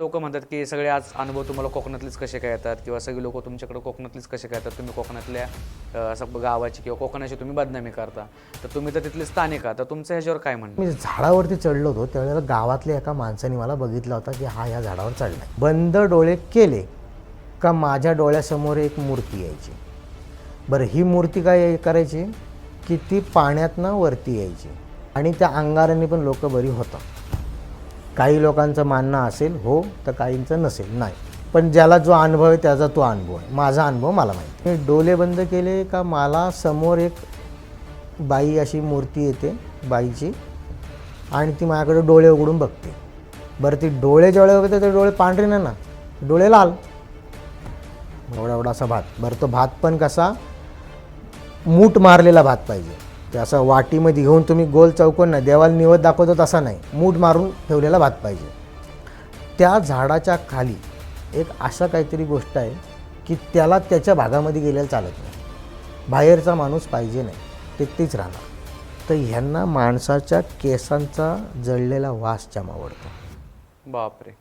लोक म्हणतात की सगळे आज अनुभव तुम्हाला कोकणातलेच कसे काय येतात किंवा सगळे लोक तुमच्याकडे कोकणातलेच कसे काय येतात, तुम्ही कोकणातल्या असं गावाची किंवा कोकणाची तुम्ही बदनामी करता, तर तुम्ही तर तिथले स्थानिक आहात, तर तुमचं ह्याच्यावर काय म्हणणं? मी झाडावरती चढलो होतो त्यावेळेला गावातल्या एका माणसाने मला बघितला होता की हा ह्या झाडावर चढलाय. बंद डोळे केले का माझ्या डोळ्यासमोर एक मूर्ती यायची. बरं, ही मूर्ती काय करायची की ती पाण्यातनं वरती यायची आणि त्या अंगाराने पण लोक बरी होतात. काही लोकांचं मानणं असेल हो, तर काहींचं नसेल नाही, पण ज्याला जो अनुभव आहे त्याचा तो अनुभव आहे. माझा अनुभव मला माहिती. मी डोळे बंद केले का मला समोर एक बाई अशी मूर्ती येते बाईची आणि ती माझ्याकडे डोळे उघडून बघते. बरं, ती डोळे जेवढे बघते ते डोळे पांढरे नाही ना, डोळे लाल, एवढा एवढा असा भात. बरं, तो भात पण कसा मूठ मारलेला भात पाहिजे. ते असं वाटीमध्ये घेऊन तुम्ही गोल चौकोन नाही देवाला निवद दाखवतो तसा नाही, मूठ मारून ठेवलेला भात पाहिजे. त्या झाडाच्या खाली एक अशा काहीतरी गोष्ट आहे की त्याला त्याच्या भागामध्ये गेलेला चालत नाही, बाहेरचा माणूस पाहिजे नाही, तिथेच राहणार. तर ह्यांना माणसाच्या केसांचा जळलेला वास जाम आवडतो. बापरे.